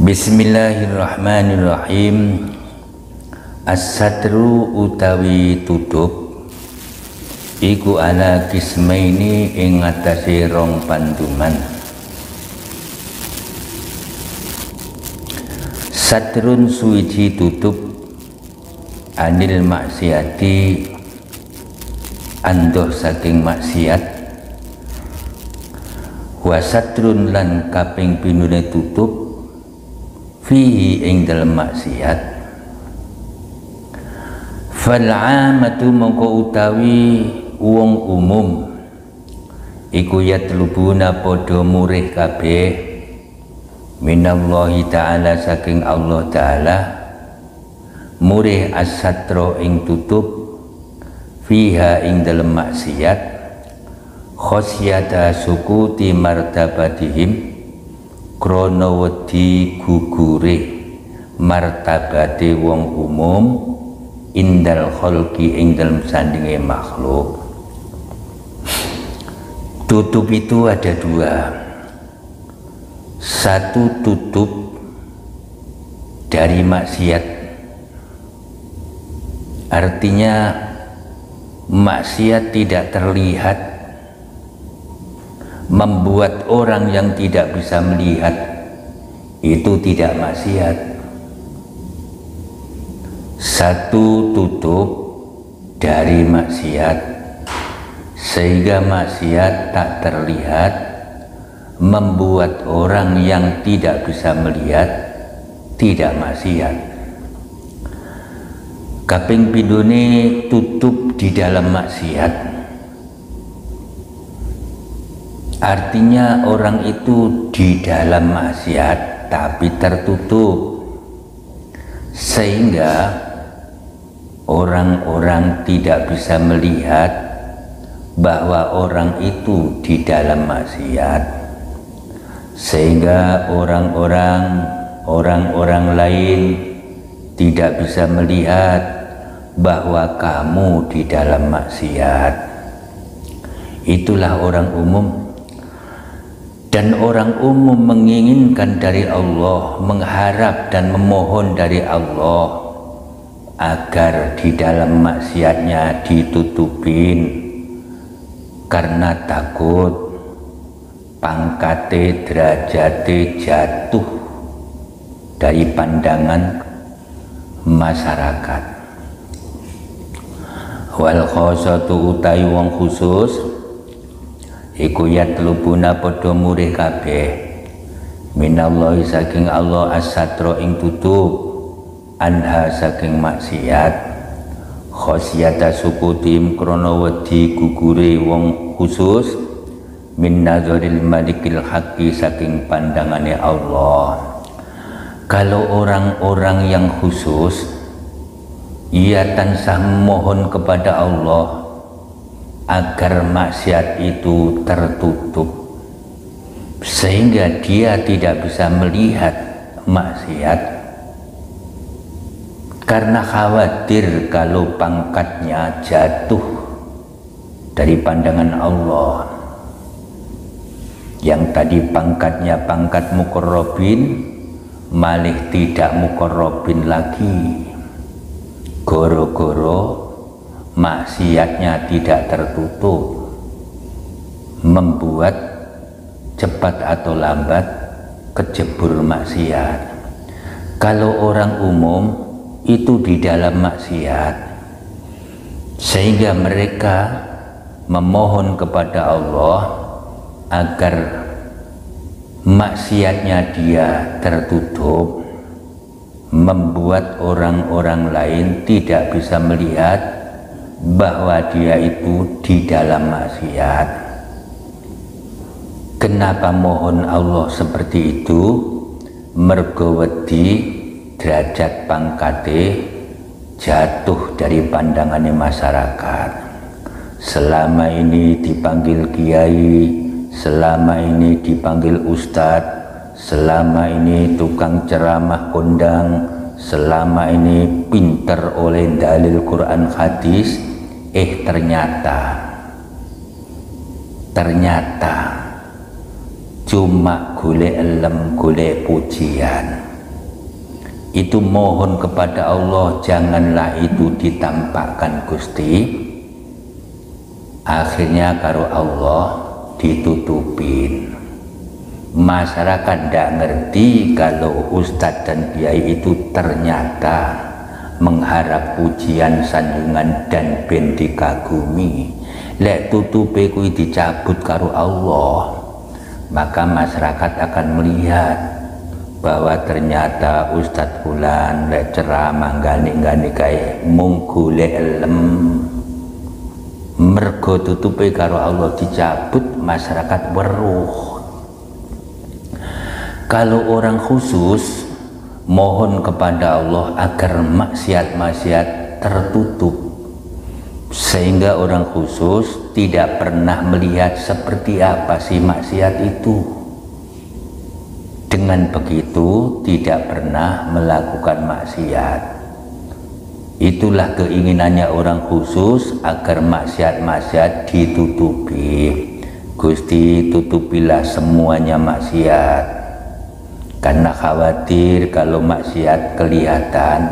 Bismillahirrahmanirrahim. As-satru utawi tutup iku ala kismaini ing atase rong panduman. Satrun suwiji tutup anil maksiati andoh saking maksiat, wa satrun lan kaping pindune tutup fihi ing dalem maksiat. Fal amatu mongko utawi wong umum iku yatlubuna padha murih kabeh minallahi ta'ala saking Allah ta'ala murih as-satra ing tutup fiha ing dalem maksiat khosyata sukuti martabatihim krana wedi gugure martabate wong umum indal khalqi ing dalem sandinge makhluk. Tutup itu ada dua. Satu tutup dari maksiat, artinya maksiat tidak terlihat, membuat orang yang tidak bisa melihat itu tidak maksiat. Satu tutup dari maksiat sehingga maksiat tak terlihat, membuat orang yang tidak bisa melihat tidak maksiat. Kaping pindone tutup di dalam maksiat, artinya orang itu di dalam maksiat tapi tertutup sehingga orang-orang tidak bisa melihat bahwa orang itu di dalam maksiat, sehingga orang-orang lain tidak bisa melihat bahwa kamu di dalam maksiat. Itulah orang umum. Dan orang umum menginginkan dari Allah, mengharap dan memohon dari Allah agar di dalam maksiatnya ditutupin, karena takut pangkate derajate jatuh dari pandangan masyarakat. Wal khosatu utai wong khusus iku yatlubuna padha murih kabeh minallahi saking Allah as-satra ing tutup anha saking maksiat khosyata sukutim krana wedi gugure wong khusus min nazaril malikil haqqi saking pandangane Allah. Kalau orang-orang yang khusus ia tansah mohon kepada Allah agar maksiat itu tertutup sehingga dia tidak bisa melihat maksiat, karena khawatir kalau pangkatnya jatuh dari pandangan Allah. Yang tadi pangkatnya pangkat muqarrabin malih tidak muqarrabin lagi, goro-goro maksiatnya tidak tertutup, membuat cepat atau lambat kejebur maksiat. Kalau orang umum itu di dalam maksiat sehingga mereka memohon kepada Allah agar maksiatnya dia tertutup, membuat orang-orang lain tidak bisa melihat bahwa dia itu di dalam maksiat. Kenapa mohon Allah seperti itu? Mergo wedi derajat pangkate jatuh dari pandangannya masyarakat. Selama ini dipanggil kiai, selama ini dipanggil ustadz, selama ini tukang ceramah kondang, selama ini pinter oleh dalil Quran hadis, ternyata cuma golek elem golek pujian. itu mohon kepada Allah janganlah itu ditampakkan Gusti, akhirnya karo Allah ditutupin. Masyarakat tidak ngerti kalau ustadz dan kiai itu ternyata mengharap pujian, sanjungan dan ben dikagumi. Lek tutupe kuwi dicabut karo Allah, maka masyarakat akan melihat bahwa ternyata Ustadz Fulan lek ceramah gani-gani kae mung golek elem. Mergo tutupe karo Allah dicabut, masyarakat weruh. Kalau orang khusus mohon kepada Allah agar maksiat-maksiat tertutup, sehingga orang khusus tidak pernah melihat seperti apa sih maksiat itu. Dengan begitu tidak pernah melakukan maksiat. Itulah keinginannya orang khusus, agar maksiat-maksiat ditutupi. Gusti, tutupilah semuanya maksiat, karena khawatir kalau maksiat kelihatan,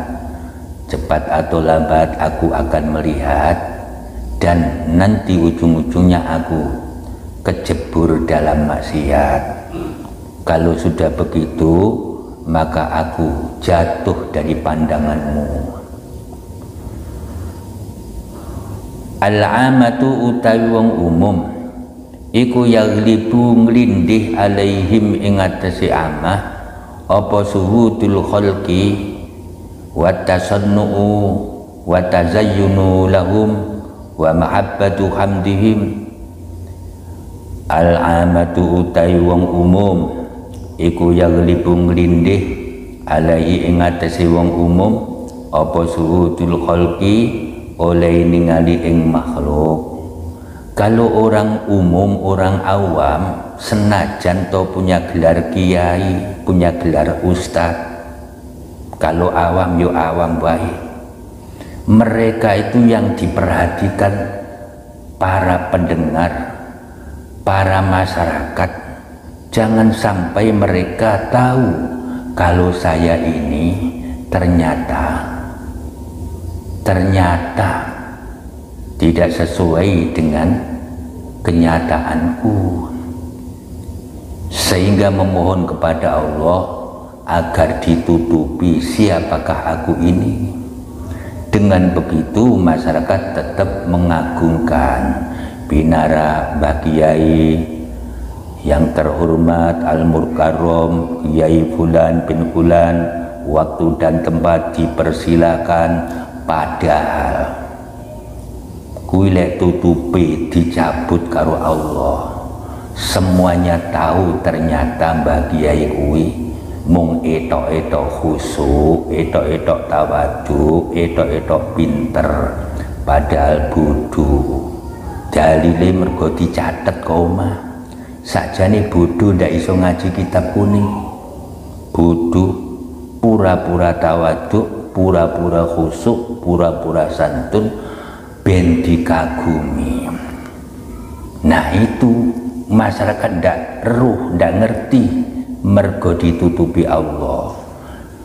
cepat atau lambat aku akan melihat, dan nanti ujung-ujungnya aku kecebur dalam maksiat. Kalau sudah begitu, maka aku jatuh dari pandanganmu. Al-amatu utawi wong umum iku yaglibu nglindih alaihim ing atase amah apa suhudul khalqi wa tasannu'u wa tazayyunu lahum wa mahabbatu hamdihim. Al-amatu utawi wong umum iku yaglibu nglindih alaihi ing atase wong umum apa suhudul khalqi oleh ningali ing makhluk. Kalau orang umum, orang awam, senajan to punya gelar kiai, punya gelar ustadz, kalau awam yo awam baik, mereka itu yang diperhatikan para pendengar, para masyarakat. Jangan sampai mereka tahu kalau saya ini ternyata tidak sesuai dengan kenyataanku, sehingga memohon kepada Allah agar ditutupi siapakah aku ini. Dengan begitu masyarakat tetap mengagungkan binara Mbah Kiai yang terhormat Al-Mukarram Kiai Fulan bin Fulan, waktu dan tempat dipersilakan. Padahal kuwi lek tutupi dicabut karo Allah, semuanya tahu ternyata Mbah Kiai kuwi mung etok-etok khusuk, etok-etok tawadhu, etok-etok pinter, padahal bodoh. Dalile mergo dicatet koma. Sakjane bodoh ndak iso ngaji kitab kuning. Bodoh pura-pura tawadhu, pura-pura khusuk, pura-pura santun, ben dikagumi. Nah itu masyarakat ndak ngerti, mergo ditutupi Allah.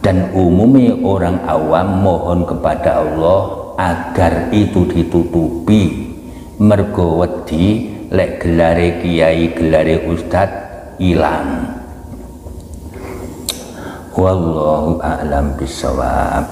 Dan umumnya orang awam mohon kepada Allah agar itu ditutupi, mergo wedi lek gelare kiai, gelare ustad ilang. Wallahu a'lam bishawab.